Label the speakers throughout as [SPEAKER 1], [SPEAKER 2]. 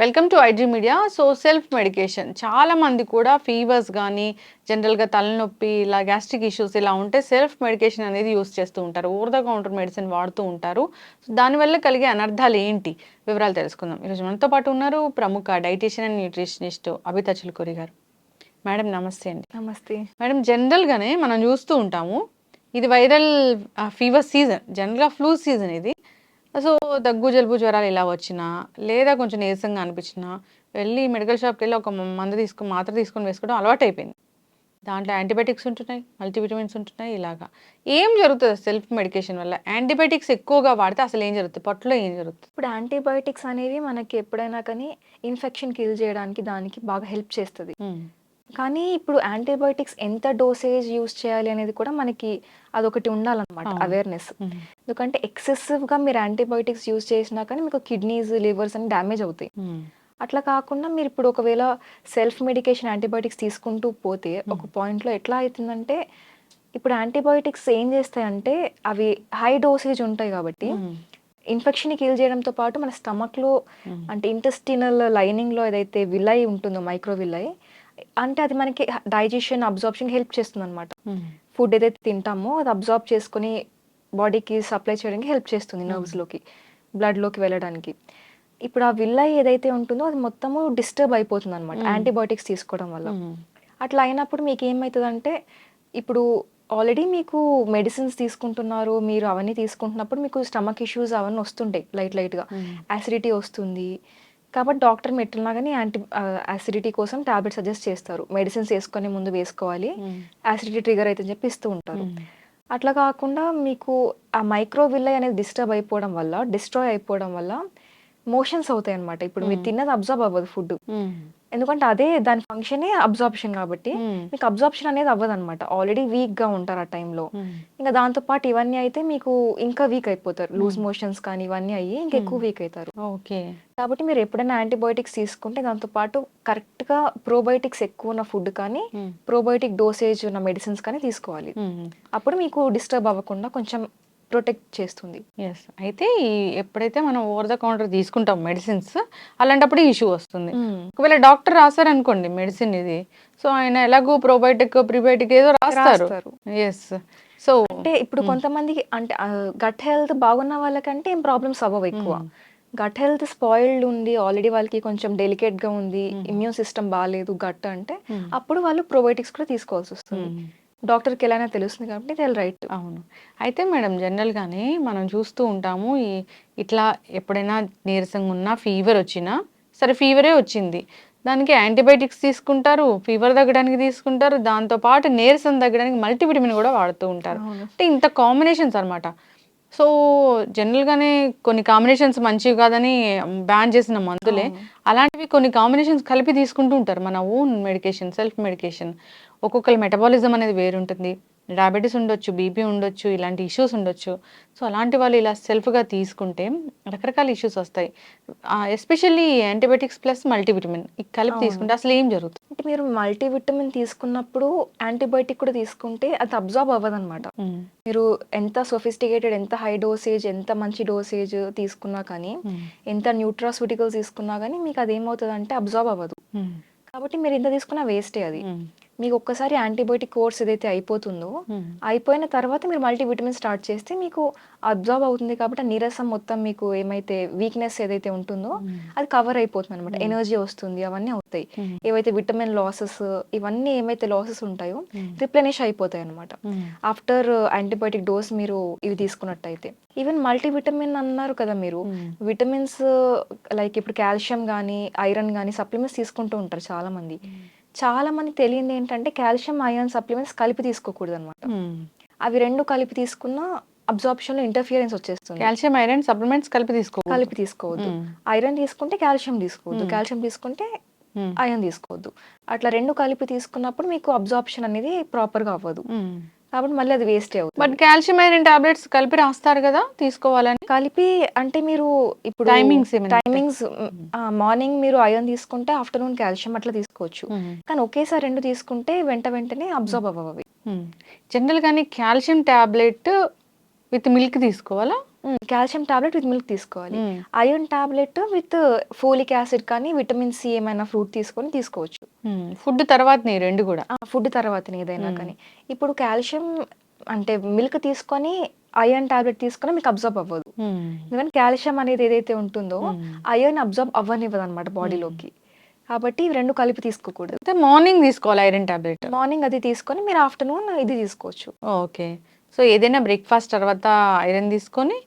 [SPEAKER 1] Welcome to IG media. So self medication చాలా మంది కూడా ఫీవర్స్ కానీ జనరల్గా తలనొప్పి ఇలా గ్యాస్ట్రిక్ ఇష్యూస్ ఇలా ఉంటే సెల్ఫ్ మెడికేషన్ అనేది యూస్ చేస్తూ ఉంటారు. ఓవర్ ద కౌంటర్ మెడిసిన్ వాడుతూ ఉంటారు. సో దానివల్ల కలిగే అనర్థాలు ఏంటి వివరాలు తెలుసుకుందాం. ఈరోజు మనతో పాటు ఉన్నారు ప్రముఖ dietitian and nutritionist Abitha Chilukuri గారు. మేడం నమస్తే అండి.
[SPEAKER 2] నమస్తే
[SPEAKER 1] మేడం, జనరల్గానే మనం చూస్తూ ఉంటాము, ఇది వైరల్ ఫీవర్ సీజన్, జనరల్గా ఫ్లూ సీజన్ ఇది. సో దగ్గు జలుబు జ్వరాలు ఇలా వచ్చినా లేదా కొంచెం నీరసంగా అనిపించినా వెళ్ళి మెడికల్ షాప్కి వెళ్ళి ఒక మాత్ర తీసుకొని వేసుకోవడం అలవాటు అయిపోయింది. దాంట్లో యాంటీబయాటిక్స్ ఉంటున్నాయి, మల్టీవిటమిన్స్ ఉంటున్నాయి. ఇలాగా ఏం జరుగుతుంది సెల్ఫ్ మెడికేషన్ వల్ల? యాంటీబయాటిక్స్ ఎక్కువగా వాడితే అసలు ఏం జరుగుతుంది, పొట్టలో ఏం జరుగుతుంది?
[SPEAKER 2] ఇప్పుడు యాంటీబయాటిక్స్ అనేవి మనకి ఎప్పుడైనా కానీ ఇన్ఫెక్షన్ కిల్ చేయడానికి దానికి బాగా హెల్ప్ చేస్తుంది. కానీ ఇప్పుడు యాంటీబయాటిక్స్ ఎంత డోసేజ్ యూస్ చేయాలి అనేది కూడా మనకి అదొకటి ఉండాలన్నమాట, అవేర్నెస్. ఎందుకంటే ఎక్సెసివ్గా మీరు యాంటీబయాటిక్స్ యూస్ చేసినా కానీ మీకు కిడ్నీస్ లివర్స్ అని డ్యామేజ్ అవుతాయి. అట్లా కాకుండా మీరు ఇప్పుడు ఒకవేళ సెల్ఫ్ మెడికేషన్ యాంటీబయాటిక్స్ తీసుకుంటూ పోతే ఒక పాయింట్లో ఎట్లా అవుతుందంటే, ఇప్పుడు యాంటీబయాటిక్స్ ఏం చేస్తాయంటే అవి హై డోసేజ్ ఉంటాయి కాబట్టి ఇన్ఫెక్షన్ కిల్ చేయడంతో పాటు మన స్టమక్లో అంటే ఇంటెస్టినల్ లైనింగ్లో ఏదైతే విలై ఉంటుందో మైక్రో విలై అంటే అది మనకి డైజెషన్ అబ్జార్ప్షన్ హెల్ప్ చేస్తుంది అనమాట. ఫుడ్ ఏదైతే తింటామో అది అబ్జార్బ్ చేసుకుని బాడీకి సప్లై చేయడానికి హెల్ప్ చేస్తుంది, నర్వ్స్లోకి బ్లడ్లోకి వెళ్ళడానికి. ఇప్పుడు ఆ విల్లై ఏదైతే ఉంటుందో అది మొత్తము డిస్టర్బ్ అయిపోతుంది అనమాట యాంటీబయాటిక్స్ తీసుకోవడం వల్ల. అట్లా అయినప్పుడు మీకు ఏమవుతుందంటే, ఇప్పుడు ఆల్రెడీ మీకు మెడిసిన్స్ తీసుకుంటున్నారు, మీరు అవన్నీ తీసుకుంటున్నప్పుడు మీకు స్టమక్ ఇష్యూస్ అవన్నీ వస్తుంటాయి లైట్గా, యాసిడిటీ వస్తుంది. కాబట్టి డాక్టర్ మెట్టినా కానీ యాసిడిటీ కోసం టాబ్లెట్ సజెస్ట్ చేస్తారు, మెడిసిన్స్ వేసుకొని ముందు వేసుకోవాలి, యాసిడిటీ ట్రిగర్ అయితే చెప్పి ఇస్తూ ఉంటారు. అట్లా కాకుండా మీకు ఆ మైక్రోవిల్లై అనేది డిస్ట్రాయ్ అయిపోవడం వల్ల మోషన్స్ అవుతాయి అనమాట. ఇప్పుడు మీరు తిన్నది అబ్జర్వ్ అవ్వదు ఫుడ్, ఎందుకంటే అదే దాని ఫంక్షనే అబ్జార్ప్షన్ కాబట్టి మీకు అబ్జార్ప్షన్ అనేది అవ్వదు అనమాట. ఆల్రెడీ వీక్గా ఉంటారు ఆ టైంలో. ఇంకా దాంతోపాటు ఇవన్నీ అయితే మీకు ఇంకా వీక్ అయిపోతారు, లూజ్ మోషన్స్ కానీ ఇవన్నీ అయ్యి ఇంకా ఎక్కువ వీక్ అవుతారు.
[SPEAKER 1] ఓకే.
[SPEAKER 2] కాబట్టి మీరు ఎప్పుడైనా యాంటీబయాటిక్స్ తీసుకుంటే దాంతోపాటు కరెక్ట్గా ప్రోబయోటిక్స్ ఎక్కువ ఉన్న ఫుడ్ కానీ ప్రోబయోటిక్ డోసేజ్ ఉన్న మెడిసిన్స్ కానీ తీసుకోవాలి. అప్పుడు మీకు డిస్టర్బ్ అవ్వకుండా కొంచెం ప్రొటెక్ట్ చేస్తుంది.
[SPEAKER 1] ఎస్. అయితే ఎప్పుడైతే మనం ఓవర్ ద కౌంటర్ తీసుకుంటాం మెడిసిన్స్, అలాంటప్పుడు ఇష్యూ వస్తుంది. ఒకవేళ డాక్టర్ రాశారనుకోండి మెడిసిన్ ఇది, సో ఆయన ఎలాగో ప్రోబయోటిక్ ప్రీబయోటిక్ ఏదో రాస్తారు. ఎస్. సో
[SPEAKER 2] అంటే ఇప్పుడు కొంతమందికి అంటే గట్ హెల్త్ బాగున్న వాళ్ళకంటే ఏం ప్రాబ్లమ్స్ అవ్వవు ఎక్కువ. గట్ హెల్త్ స్పాయిల్డ్ ఉంది ఆల్రెడీ, వాళ్ళకి కొంచెం డెలికేట్గా ఉంది, ఇమ్యూన్ సిస్టమ్ బాగాలేదు గట్ అంటే, అప్పుడు వాళ్ళు ప్రోబయోటిక్స్ కూడా తీసుకోవాల్సి వస్తుంది. డాక్టర్కి ఎలా తెలుస్తుంది కాబట్టి తెల్ రైట్.
[SPEAKER 1] అవును. అయితే మేడం, జనరల్గానే మనం చూస్తూ ఉంటాము, ఇట్లా ఎప్పుడైనా నీరసంగా ఉన్నా ఫీవర్ వచ్చినా సరే, ఫీవరే వచ్చింది, దానికి యాంటీబయాటిక్స్ తీసుకుంటారు, ఫీవర్ తగ్గడానికి తీసుకుంటారు, దాంతోపాటు నీరసం తగ్గడానికి మల్టీవిటమిన్ కూడా వాడుతూ ఉంటారు. అంటే ఇంత కాంబినేషన్స్ అనమాట. సో జనరల్గానే కొన్ని కాంబినేషన్స్ మంచివి కాదని బ్యాన్ చేసిన మందులే అలాంటివి కొన్ని కాంబినేషన్స్ కలిపి తీసుకుంటూ ఉంటారు మన ఓన్ మెడికేషన్, సెల్ఫ్ మెడికేషన్. ఒక్కొక్కరి మెటబాలిజం అనేది వేరుంటుంది, డయాబెటీస్ ఉండొచ్చు, బీపీ ఉండొచ్చు, ఇలాంటి ఇష్యూస్ ఉండొచ్చు. సో అలాంటి వాళ్ళు ఇలా సెల్ఫ్గా తీసుకుంటే రకరకాల ఇష్యూస్ వస్తాయి. ఎస్పెషల్లీ యాంటీబయాటిక్స్ ప్లస్ మల్టీవిటమిన్ కలిపి తీసుకుంటే అసలు ఏం జరుగుతుంది?
[SPEAKER 2] అంటే మీరు మల్టీవిటమిన్ తీసుకున్నప్పుడు యాంటీబయాటిక్ కూడా తీసుకుంటే అది అబ్జార్బ్ అవ్వదు అనమాట. మీరు ఎంత సొఫిస్టికేటెడ్, ఎంత హై డోసేజ్, ఎంత మంచి డోసేజ్ తీసుకున్నా కానీ, ఎంత న్యూట్రాస్యూటికల్స్ తీసుకున్నా కానీ మీకు అది ఏమవుతుంది అంటే అబ్జార్బ్ అవ్వదు. కాబట్టి మీరు ఎంత తీసుకున్నా వేస్టే అది. మీకు ఒక్కసారి యాంటీబయాటిక్ కోర్స్ ఏదైతే అయిపోతుందో, అయిపోయిన తర్వాత మీరు మల్టీవిటమిన్ స్టార్ట్ చేస్తే మీకు అబ్జర్వ్ అవుతుంది కాబట్టి ఆ నీరసం మొత్తం మీకు ఏమైతే వీక్నెస్ ఏదైతే ఉంటుందో అది కవర్ అయిపోతుంది అనమాట. ఎనర్జీ వస్తుంది, అవన్నీ అవుతాయి. ఏవైతే విటమిన్ లాసెస్ ఇవన్నీ ఏమైతే లాసెస్ ఉంటాయో రిప్లెనిష్ అయిపోతాయి అనమాట ఆఫ్టర్ యాంటీబయాటిక్ డోస్ మీరు ఇవి తీసుకున్నట్టయితే. ఈవెన్ మల్టీవిటమిన్ అన్నారు కదా మీరు, విటమిన్స్ లైక్ ఇప్పుడు కాల్షియం కానీ ఐరన్ కానీ సప్లిమెంట్స్ తీసుకుంటూ ఉంటారు చాలా మంది. చాలా మంది తెలియదు ఏంటంటే కాల్షియం ఐరన్ సప్లిమెంట్స్ కలిపి తీసుకోకూడదు అనమాట. అవి రెండు కలిపి తీసుకున్న అబ్జార్ప్షన్ లో ఇంటర్ఫియరెన్స్ వచ్చేస్తుంది.
[SPEAKER 1] కాల్షియం ఐరన్ సప్లిమెంట్స్ కలిపి
[SPEAKER 2] తీసుకోవద్దు. ఐరన్ తీసుకుంటే కాల్షియం తీసుకోవద్దు, కాల్షియం తీసుకుంటే ఐరన్ తీసుకోవద్దు. అట్లా రెండు కలిపి తీసుకున్నప్పుడు మీకు అబ్జార్ప్షన్ అనేది ప్రాపర్ గా అవ్వదు, కాబట్టి మళ్ళీ అది వేస్ట్ అవుతుంది.
[SPEAKER 1] బట్ కాల్షియం ఐరన్ టాబ్లెట్స్ కలిపి రాస్తారు కదా తీసుకోవాలని.
[SPEAKER 2] కలిపి అంటే మీరు ఇప్పుడు టైమింగ్స్ మార్నింగ్ మీరు ఐరన్ తీసుకుంటే ఆఫ్టర్నూన్ కాల్షియం అట్లా తీసుకోవచ్చు. కానీ ఒకేసారి రెండు తీసుకుంటే వెంటనే అబ్జర్వ్ అవ్వవి.
[SPEAKER 1] జనరల్ గానీ కాల్షియం టాబ్లెట్ విత్ మిల్క్ తీసుకోవాలా?
[SPEAKER 2] కాల్షియం టాబ్లెట్ విత్ మిల్క్ తీసుకోవాలి. Iron tablet with folic acid కానీ, విటమిన్ సి ఏమైనా ఫ్రూట్ తీసుకొని తీసుకోవచ్చు.
[SPEAKER 1] ఫుడ్ తర్వాతనే 2 కూడా.
[SPEAKER 2] ఫుడ్ తర్వాతనే ఏదైనా కానీ. ఇప్పుడు కాల్షియం అంటే మిల్క్ తీసుకొని ఐరన్ టాబ్లెట్ తీసుకుని మీకు అబ్జర్బ్ అవ్వదు. ఎందుకంటే కాల్షియం అనేది ఏదైతే ఉంటుందో ఐరన్ అబ్జర్బ్ అవ్వనివ్వదు అనమాట బాడీలోకి. కాబట్టి ఇవి 2 కలిపి తీసుకోకూడదు.
[SPEAKER 1] అయితే మార్నింగ్ తీసుకోవాలి ఐరన్ టాబ్లెట్.
[SPEAKER 2] మార్నింగ్ అది తీసుకొని మీరు ఆఫ్టర్నూన్ ఇది తీసుకోవచ్చు.
[SPEAKER 1] ఓకే. సో ఏదైనా బ్రేక్ఫాస్ట్ తర్వాత ఐరన్ తీసుకొని,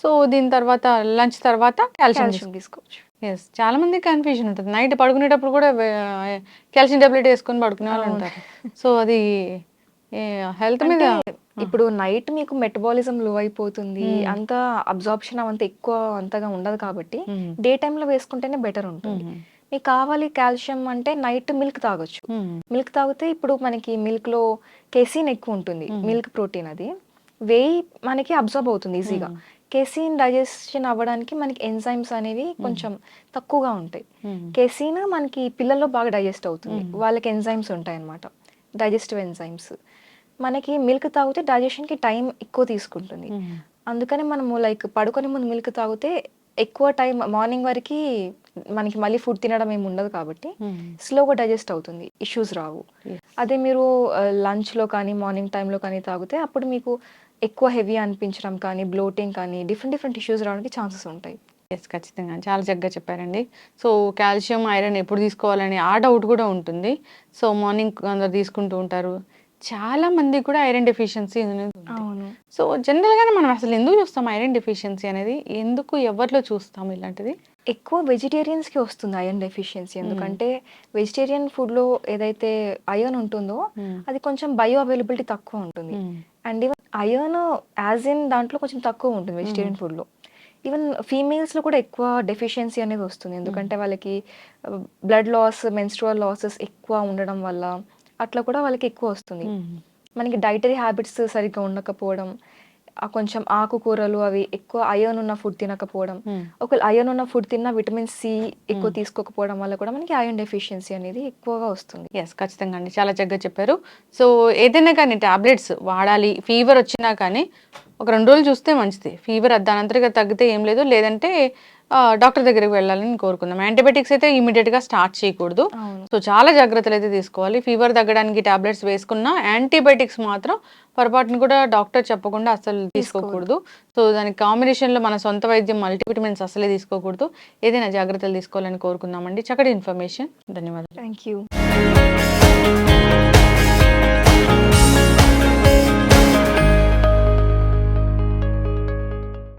[SPEAKER 1] సో దీని తర్వాత లంచ్ తర్వాత కాల్షియం
[SPEAKER 2] తీసుకోవచ్చు.
[SPEAKER 1] ఎస్, చాలా మంది కన్ఫ్యూజన్ ఉంటుంది. నైట్ పడుకునేటప్పుడు కూడా కాల్షియం టాబ్లెట్ వేసుకొని పడుకునే వాళ్ళు ఉంటారు. సో అది హెల్త్ మీద
[SPEAKER 2] ఇప్పుడు నైట్ మీకు మెటబాలిజం లో అయిపోతుంది, అంత అబ్జార్ప్షన్ అంత ఎక్కువ అంతగా ఉండదు కాబట్టి డే టైంలో వేసుకుంటేనే బెటర్ ఉంటుంది. మీకు కావాలి కాల్షియం అంటే నైట్ మిల్క్ తాగొచ్చు. మిల్క్ తాగితే ఇప్పుడు మనకి మిల్క్ లో కెసిన్ ఎక్కువ ఉంటుంది, మిల్క్ ప్రోటీన్ అది వేయి మనకి అబ్జర్బ్ అవుతుంది ఈజీగా. కెసిన్ డైజెషన్ అవ్వడానికి మనకి ఎంజైమ్స్ అనేవి కొంచెం తక్కువగా ఉంటాయి. కెసిన్ మనకి పిల్లల్లో బాగా డైజెస్ట్ అవుతుంది, వాళ్ళకి ఎంజైమ్స్ ఉంటాయి అన్నమాట, డైజెస్టివ్ ఎంజైమ్స్. మనకి మిల్క్ తాగితే డైజెషన్కి టైం ఎక్కువ తీసుకుంటుంది. అందుకని మనము లైక్ పడుకొని ముందు మిల్క్ తాగితే ఎక్కువ టైం మార్నింగ్ వరకు మనకి మళ్ళీ ఫుడ్ తినడం ఏమి ఉండదు కాబట్టి స్లోగా డైజెస్ట్ అవుతుంది, ఇష్యూస్ రావు. అదే మీరు లంచ్లో కానీ మార్నింగ్ టైంలో కానీ తాగితే అప్పుడు మీకు ఎక్కువ హెవీ అనిపించడం కానీ, బ్లోటింగ్ కానీ, డిఫరెంట్ ఇష్యూస్ రావడానికి ఛాన్సెస్ ఉంటాయి.
[SPEAKER 1] ఎస్, ఖచ్చితంగా చాలా చక్కగా చెప్పారండి. సో కాల్షియం ఐరన్ ఎప్పుడు తీసుకోవాలని ఆ డౌట్ కూడా ఉంటుంది. సో మార్నింగ్ అందరు తీసుకుంటూ ఉంటారు. చాలా మంది కూడా ఐరన్ డెఫిషియన్సీ అనేది ఉంది.
[SPEAKER 2] అవును.
[SPEAKER 1] సో జనరల్గానే మనం అసలు ఎందుకు చూస్తాం ఐరన్ డెఫిషియన్సీ అనేది, ఎందుకు ఎవరిలో చూస్తాం ఇలాంటిది?
[SPEAKER 2] ఎక్కువ వెజిటేరియన్స్కి వస్తుంది ఐరన్ డెఫిషియన్సీ. ఎందుకంటే వెజిటేరియన్ ఫుడ్లో ఏదైతే ఐరన్ ఉంటుందో అది కొంచెం బయో అవైలబిలిటీ తక్కువ ఉంటుంది. And even iron as in దాంట్లో కొంచెం తక్కువ ఉంటుంది వెజిటేరియన్ ఫుడ్లో. ఈవెన్ ఫీమేల్స్లో కూడా ఎక్కువ డెఫిషియన్సీ అనేది వస్తుంది. ఎందుకంటే వాళ్ళకి బ్లడ్ లాస్, మెన్స్ట్రువల్ లాసెస్ ఎక్కువ ఉండడం వల్ల అట్లా కూడా వాళ్ళకి ఎక్కువ వస్తుంది. మనకి డైటరీ హ్యాబిట్స్ సరిగ్గా ఉండకపోవడం, కొంచెం ఆకుకూరలు అవి ఎక్కువ ఐరన్ ఉన్న ఫుడ్ తినకపోవడం, ఒకవేళ ఐరన్ ఉన్న ఫుడ్ తిన్నా విటమిన్ సి ఎక్కువ తీసుకోకపోవడం వల్ల కూడా మనకి ఐరన్ డెఫిషియన్సీ అనేది ఎక్కువగా వస్తుంది.
[SPEAKER 1] ఎస్, ఖచ్చితంగా అండి, చాలా చక్కగా చెప్పారు. సో ఏదైనా కానీ టాబ్లెట్స్ వాడాలి, ఫీవర్ వచ్చినా కానీ ఒక 2 రోజులు చూస్తే మంచిది. ఫీవర్ దానంతటిగా తగ్గితే ఏం లేదు, లేదంటే డాక్టర్ దగ్గరికి వెళ్ళాలని కోరుకుందాం. యాంటీబయాటిక్స్ అయితే ఇమీడియట్గా స్టార్ట్ చేయకూడదు. సో చాలా జాగ్రత్తలు అయితే తీసుకోవాలి. ఫీవర్ తగ్గడానికి టాబ్లెట్స్ వేసుకున్నా యాంటీబయాటిక్స్ మాత్రం పొరపాటును కూడా డాక్టర్ చెప్పకుండా అసలు తీసుకోకూడదు. సో దానికి కాంబినేషన్లో మన సొంత వైద్యం మల్టీవిటమిన్స్ అసలే తీసుకోకూడదు. ఏదైనా జాగ్రత్తలు తీసుకోవాలని కోరుకుందామండి. చక్కటి ఇన్ఫర్మేషన్, ధన్యవాదాలు.
[SPEAKER 2] Thank you.